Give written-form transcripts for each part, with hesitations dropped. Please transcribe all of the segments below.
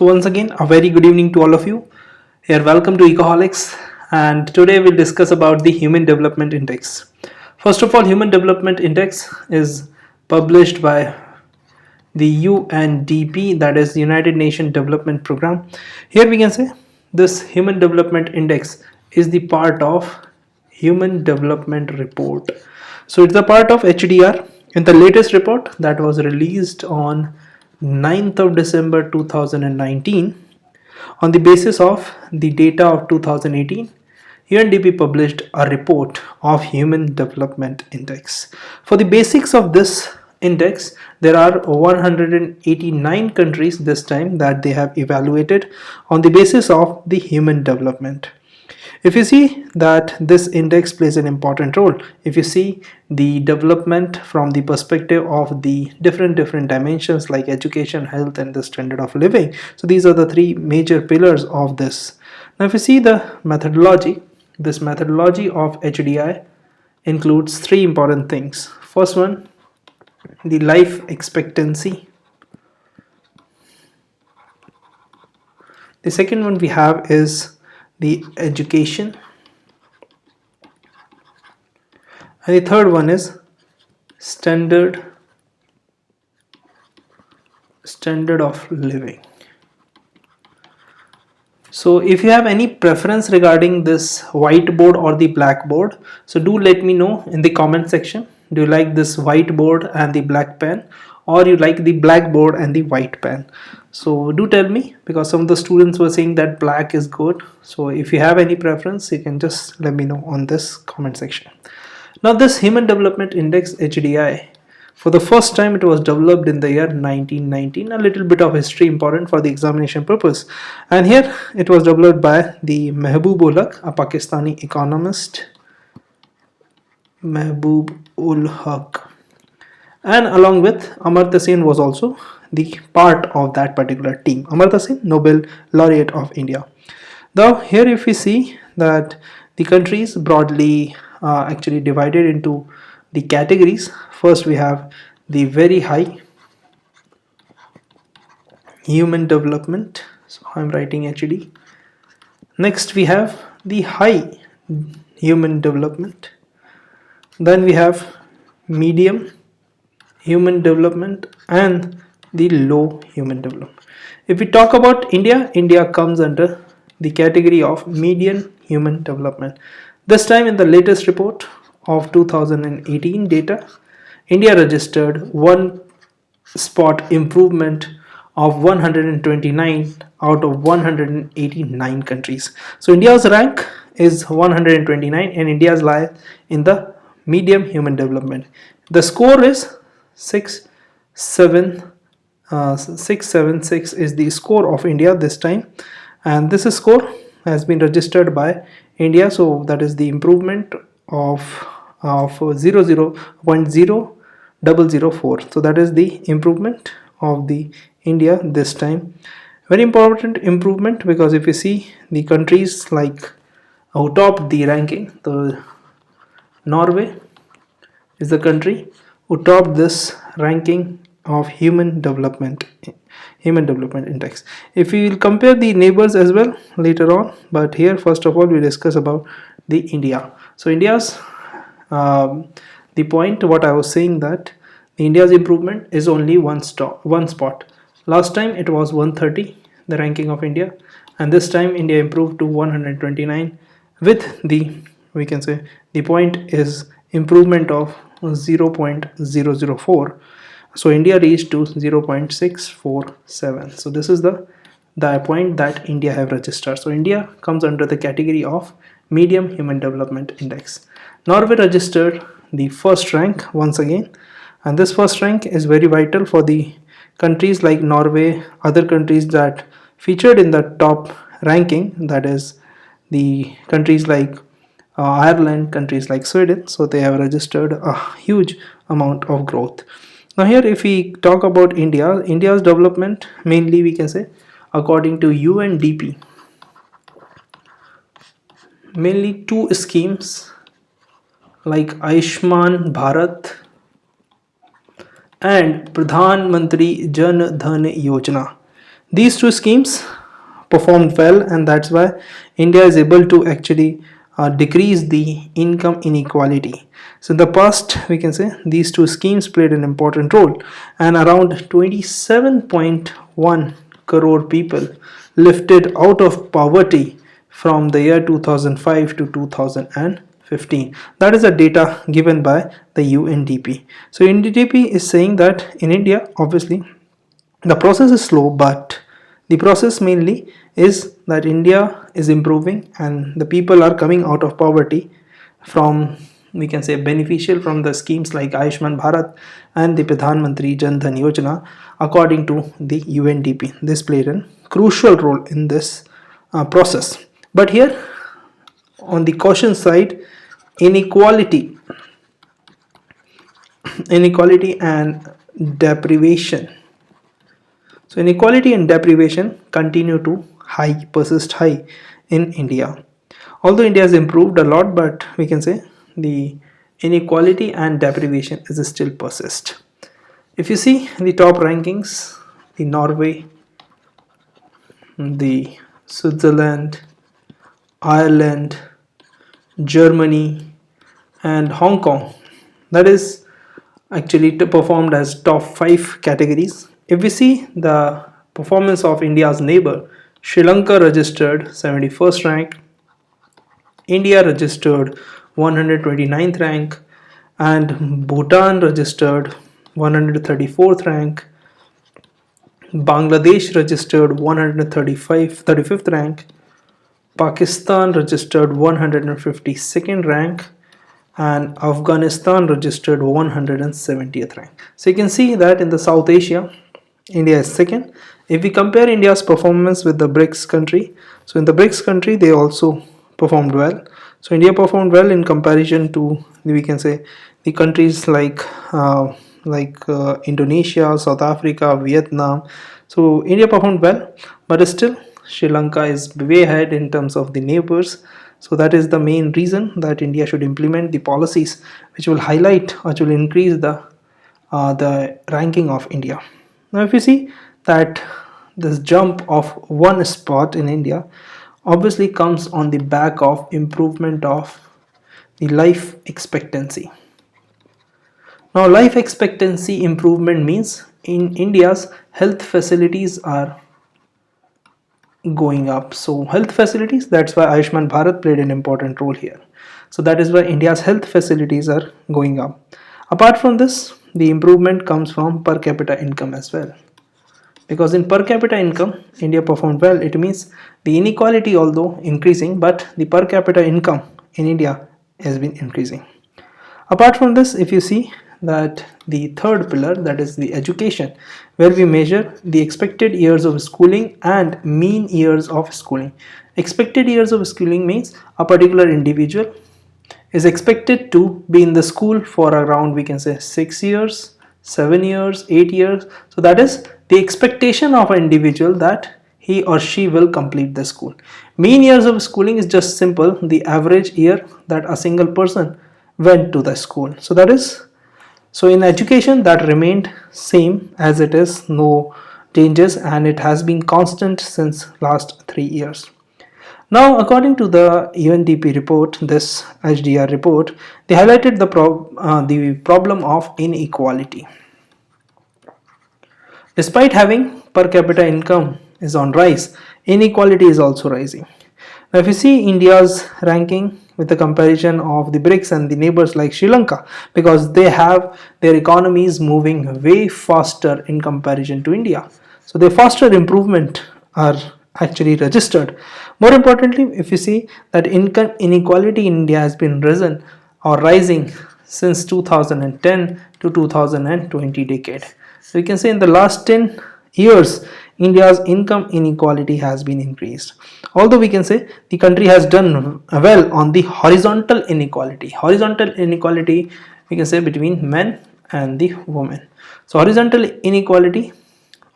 So once again, a very good evening to all of you. Here, welcome to Ecoholics, and today we'll discuss about the Human Development Index. First of all, Human Development Index is published by the UNDP, that is United Nations Development Program. Here we can say this Human Development Index is the part of Human Development Report. So it's a part of HDR. In the latest report that was released on 9th of December 2019, on the basis of the data of 2018, UNDP published a report of Human Development Index. For the basics of this index, there are 189 countries this time that they have evaluated on the basis of the human development. If you see that this index plays an important role, if you see the development from the perspective of the different dimensions like education, health, and the standard of living. So these are the three major pillars of this. Now if you see the methodology, this methodology of HDI includes three important things. First one, the life expectancy. The second one we have is the education, and the third one is standard of living. So if you have any preference regarding this whiteboard or the blackboard, so do let me know in the comment section. Do you like this whiteboard and the black pen, or you like the blackboard and the white pen? So do tell me, because some of the students were saying that black is good. So if you have any preference, you can just let me know on this comment section. Now this Human Development Index HDI, for the first time it was developed in the year 1919. A little bit of history important for the examination purpose. And here it was developed by the Mehboob ul Haq, a Pakistani economist. Mehboob ul Haq. And along with Amartya Sen was also the part of that particular team. Amartya Sen, Nobel Laureate of India. Now here if we see that the countries broadly actually divided into the categories. First we have the very high human development. So I'm writing HD. Next we have the high human development. Then we have medium human development and the low human development. If we talk about India, India comes under the category of median human development. This time in the latest report of 2018 data, India registered one spot improvement of 129 out of 189 countries. So India's rank is 129 and India's lie in the medium human development. The score is 676 is the score of India this time, and this score has been registered by India, so that is the improvement of 0.00004. So that is the improvement of the India this time. Very important improvement, because if you see the countries like who top the ranking, the Norway is the country who topped this ranking of human development index. If we will compare the neighbors as well later on, but here first of all we discuss about the India. So India's the point what I was saying, that the India's improvement is only one spot. Last time it was 130, the ranking of India, and this time India improved to 129 with the, we can say the point is improvement of 0.004. So India reached to 0.647. So this is the point that India have registered. So India comes under the category of medium human development index. Norway registered the first rank once again, and this first rank is very vital for the countries like Norway, other countries that featured in the top ranking, that is the countries like Ireland, countries like Sweden. So they have registered a huge amount of growth. Now here if we talk about India's development, mainly we can say according to UNDP, mainly two schemes like Ayushman Bharat and Pradhan Mantri Jan Dhan Yojana. These two schemes performed well, and that's why India is able to actually decrease the income inequality. So in the past, we can say these two schemes played an important role, and around 27.1 crore people lifted out of poverty from the year 2005 to 2015. That is the data given by the UNDP. So UNDP is saying that in India, obviously, the process is slow, but the process mainly is that India is improving and the people are coming out of poverty from, we can say, beneficial from the schemes like Ayushman Bharat and the Pradhan Mantri Jan Dhan Yojana. According to the UNDP, this played a crucial role in this process. But here, on the caution side, inequality and deprivation. So inequality and deprivation continue to persist high in India. Although India has improved a lot, but we can say the inequality and deprivation is still persist. If you see the top rankings, the Norway, the Switzerland, Ireland, Germany, and Hong Kong, that is actually performed as top 5 categories. If we see the performance of India's neighbor, Sri Lanka registered 71st rank, India registered 129th rank, and Bhutan registered 134th rank, Bangladesh registered 35th rank, Pakistan registered 152nd rank, and Afghanistan registered 170th rank. So you can see that in the South Asia, India is second. If we compare India's performance with the BRICS country, so in the BRICS country they also performed well. So India performed well in comparison to, we can say, the countries like Indonesia, South Africa, Vietnam. So India performed well, but still Sri Lanka is way ahead in terms of the neighbors. So that is the main reason that India should implement the policies which will highlight or which will increase the ranking of India. Now if you see that this jump of one spot in India obviously comes on the back of improvement of the life expectancy. Now life expectancy improvement means in India's health facilities are going up. So health facilities, that's why Ayushman Bharat played an important role here. So that is why India's health facilities are going up. Apart from this, the improvement comes from per capita income as well. Because in per capita income, India performed well. It means the inequality, although increasing, but the per capita income in India has been increasing. Apart from this, if you see that the third pillar, that is the education, where we measure the expected years of schooling and mean years of schooling. Expected years of schooling means a particular individual is expected to be in the school for around, we can say, 6 years, 7 years, 8 years. So that is the expectation of an individual that he or she will complete the school. Mean years of schooling is just simple, the average year that a single person went to the school. So that is, so in education that remained same as it is, no changes, and it has been constant since last 3 years. Now according to the UNDP report, this HDI report, they highlighted the problem of inequality. Despite having per capita income is on rise, inequality is also rising. Now if you see India's ranking with the comparison of the BRICS and the neighbors like Sri Lanka, because they have their economies moving way faster in comparison to India. So their faster improvement are actually registered. More importantly, if you see that income inequality in India has been risen or rising since 2010 to 2020 decade. So you can say in the last 10 years, India's income inequality has been increased. Although we can say the country has done well on the horizontal inequality. Horizontal inequality, we can say, between men and the women. So horizontal inequality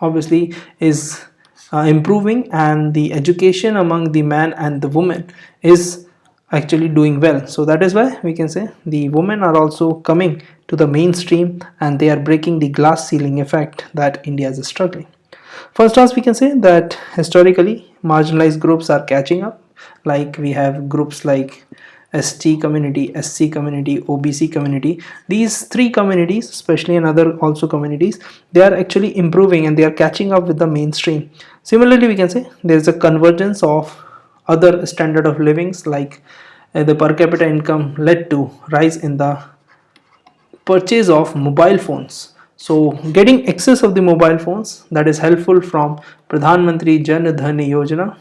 obviously is improving, and the education among the man and the woman is actually doing well. So that is why we can say the women are also coming to the mainstream and they are breaking the glass ceiling effect that India is struggling. First, as we can say that historically marginalized groups are catching up. Like we have groups like ST community, SC community, OBC community. These three communities, especially in other also communities, they are actually improving and they are catching up with the mainstream. Similarly, we can say there is a convergence of other standard of livings, like the per capita income led to rise in the purchase of mobile phones. So getting access of the mobile phones, that is helpful from Pradhan Mantri Jan Dhan Yojana.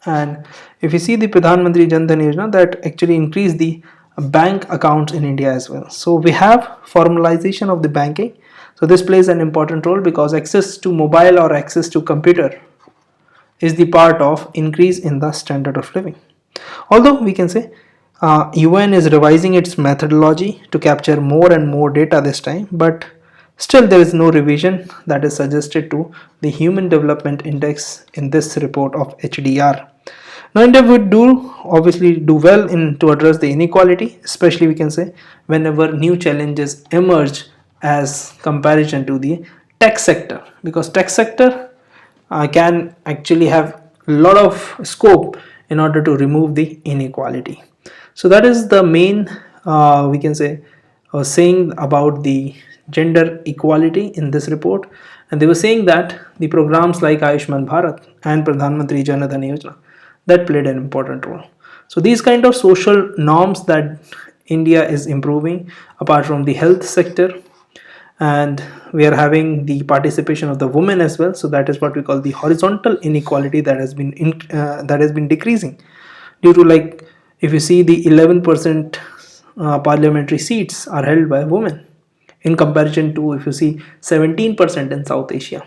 And if you see the Pradhan Mantri Jan Dhan Yojana, that actually increased the bank accounts in India as well. So we have formalization of the banking. So this plays an important role because access to mobile or access to computer is the part of increase in the standard of living. Although we can say UN is revising its methodology to capture more and more data this time, but still there is no revision that is suggested to the Human Development Index in this report of HDR. Now India would obviously do well in to address the inequality, especially we can say whenever new challenges emerge as comparison to the tech sector, because tech sector can actually have a lot of scope in order to remove the inequality. So that is the main we can say saying about the gender equality in this report. And they were saying that the programs like Ayushman Bharat and Pradhan Mantri Jan Dhan Yojana, that played an important role. So these kind of social norms that India is improving, apart from the health sector, and we are having the participation of the women as well. So that is what we call the horizontal inequality that has been decreasing due to, like, if you see the 11% parliamentary seats are held by women in comparison to, if you see, 17% in South Asia.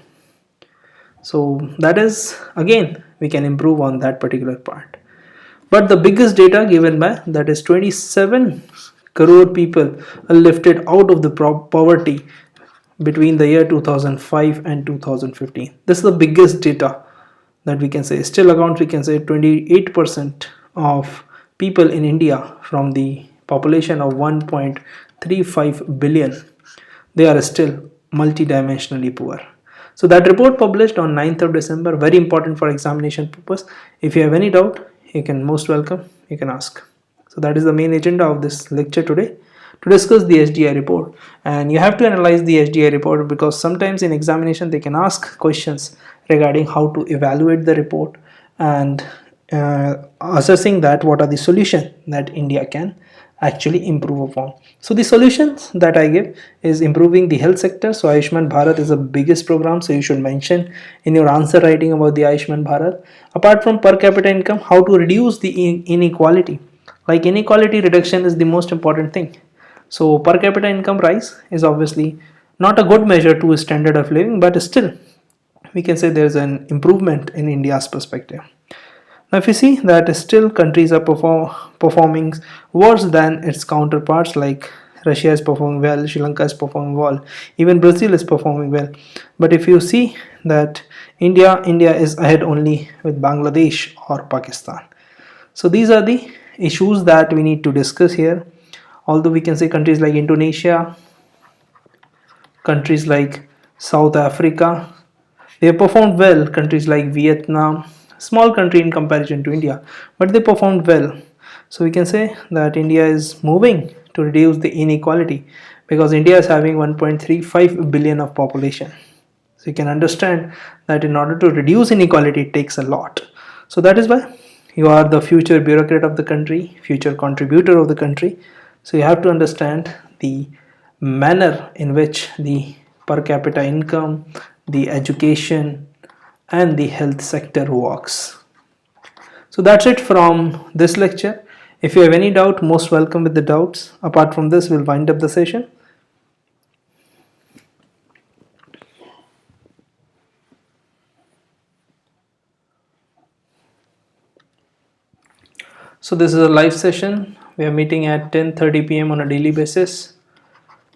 So that is, again, we can improve on that particular part. But the biggest data given by, that is 27 crore people are lifted out of the poverty between the year 2005 and 2015. This is the biggest data that we can say. Still accounts, we can say, 28% of people in India from the population of 1.35 billion. They are still multidimensionally poor. So that report published on 9th of December, very important for examination purpose. If you have any doubt, you can most welcome, you can ask. So that is the main agenda of this lecture today, to discuss the HDI report. And you have to analyze the HDI report because sometimes in examination they can ask questions regarding how to evaluate the report and assessing that what are the solutions that India can actually improve upon. So the solutions that I give is improving the health sector. So Ayushman Bharat is the biggest program, so you should mention in your answer writing about the Ayushman Bharat. Apart from per capita income, how to reduce the inequality. Like, inequality reduction is the most important thing. So per capita income rise is obviously not a good measure to a standard of living, but still we can say there's an improvement in India's perspective. Now, if you see that still countries are performing worse than its counterparts, like Russia is performing well, Sri Lanka is performing well, even Brazil is performing well. But if you see that India is ahead only with Bangladesh or Pakistan. So these are the issues that we need to discuss here. Although we can say countries like Indonesia, countries like South Africa, they have performed well. Countries like Vietnam, small country in comparison to India, but they performed well. So we can say that India is moving to reduce the inequality because India is having 1.35 billion of population. So you can understand that in order to reduce inequality, it takes a lot. So that is why you are the future bureaucrat of the country, future contributor of the country. So you have to understand the manner in which the per capita income, the education, and the health sector works. So that's it from this lecture. If you have any doubt, most welcome with the doubts. Apart from this, we'll wind up the session. So this is a live session. We are meeting at 10:30 p.m. on a daily basis.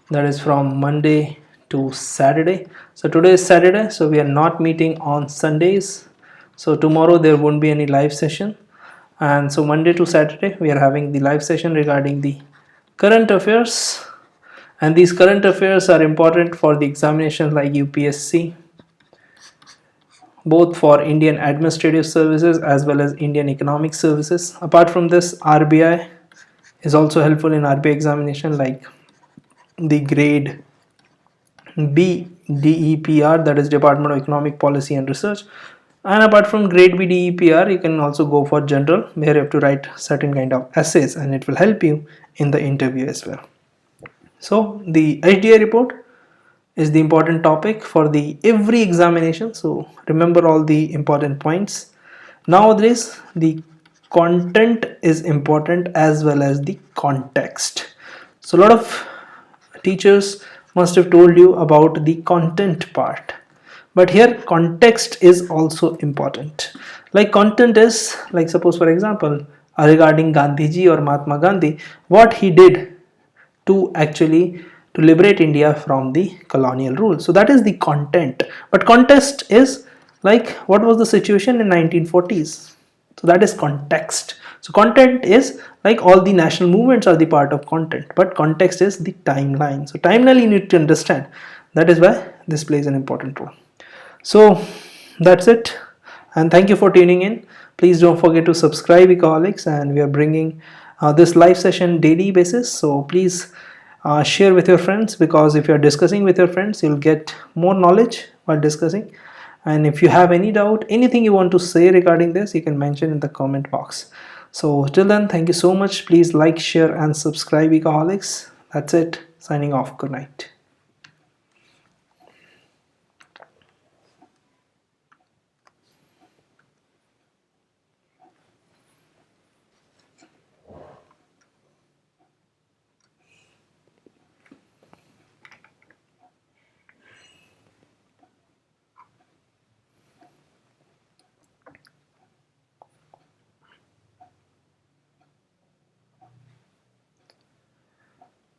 That is from Monday to Saturday. So today is Saturday, so we are not meeting on Sundays. So tomorrow there won't be any live session. And so Monday to Saturday we are having the live session regarding the current affairs. And these current affairs are important for the examinations like UPSC, both for Indian administrative services as well as Indian economic services. Apart from this, RBI is also helpful in RBI examination, like the grade B DEPR, that is Department of Economic Policy and Research. And apart from grade B DEPR, you can also go for general, where you have to write certain kind of essays, and it will help you in the interview as well. So the HDI report is the important topic for the every examination, so remember all the important points. Nowadays the content is important as well as the context. So a lot of teachers must have told you about the content part, but here context is also important. Like content is, like suppose for example, regarding Gandhiji or Mahatma Gandhi, what he did to actually to liberate India from the colonial rule. So that is the content. But context is like what was the situation in 1940s. So that is context. So content is like all the national movements are the part of content, but context is the timeline. So timeline you need to understand. That is why this plays an important role. So that's it, and thank you for tuning in. Please don't forget to subscribe Ecoholics, and we are bringing this live session daily basis, so please share with your friends, because if you are discussing with your friends you'll get more knowledge while discussing. And if you have any doubt, anything you want to say regarding this, you can mention in the comment box. So till then, thank you so much. Please like, share and subscribe Ecoholics. That's it, signing off. Good night.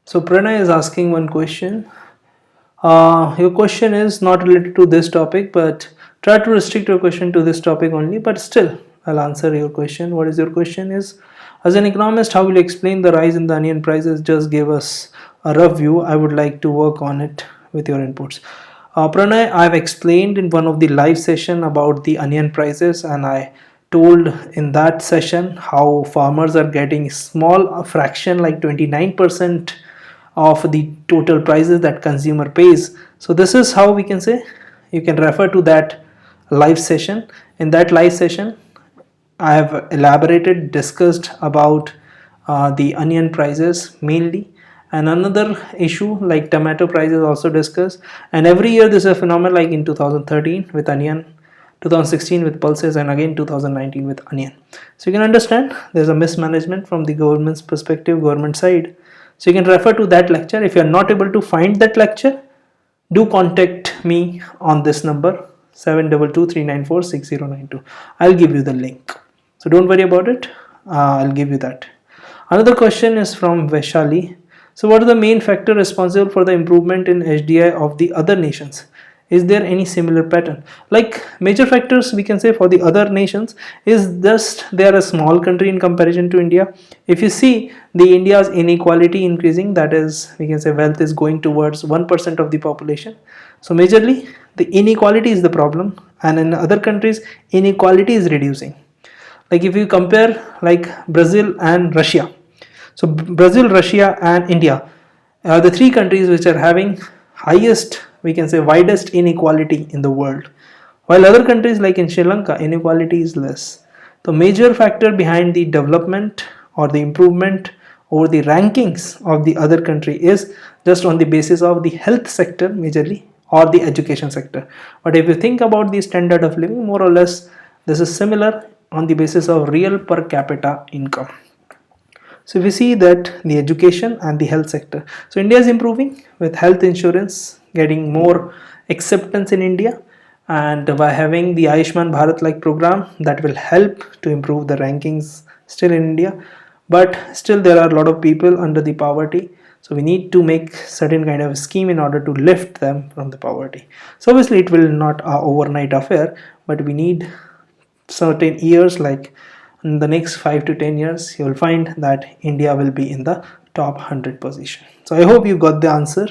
So Pranay is asking one question. Your question is not related to this topic, but try to restrict your question to this topic only. But still, I'll answer your question. What is your question? Is, as an economist, how will you explain the rise in the onion prices? Just give us a rough view. I would like to work on it with your inputs. Pranay, I've explained in one of the live session about the onion prices, and I told in that session how farmers are getting small fraction, like 29% of the total prices that consumer pays. So this is how we can say, you can refer to that live session. In that live session I have elaborated, discussed about the onion prices mainly, and another issue like tomato prices also discussed. And every year this is a phenomenon, like in 2013 with onion, 2016 with pulses, and again 2019 with onion. So you can understand there's a mismanagement from the government's perspective, government side. So you can refer to that lecture. If you are not able to find that lecture, do contact me on this number 7223946092. I'll give you the link. So don't worry about it. I'll give you that. Another question is from Vaishali. So what are the main factors responsible for the improvement in HDI of the other nations? Is there any similar pattern? Like major factors we can say for the other nations is just they are a small country in comparison to India. If you see the India's inequality increasing, that is we can say wealth is going towards 1% of the population. So majorly the inequality is the problem, and in other countries inequality is reducing. Like if you compare like Brazil and Russia, so Brazil, Russia and India are the three countries which are having highest, we can say widest inequality in the world, while other countries like in Sri Lanka inequality is less. The major factor behind the development or the improvement over the rankings of the other country is just on the basis of the health sector majorly, or the education sector. But if you think about the standard of living, more or less this is similar on the basis of real per capita income. So if we see that the education and the health sector, so India is improving with health insurance getting more acceptance in India, and by having the Ayushman Bharat like program that will help to improve the rankings still in India. But still there are a lot of people under the poverty, so we need to make certain kind of scheme in order to lift them from the poverty. So obviously it will not an overnight affair, but we need certain years, like in the next 5 to 10 years you will find that India will be in the top 100 position. So I hope you got the answer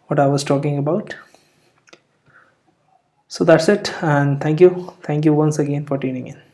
what I was talking about. So that's it, and thank you once again for tuning in.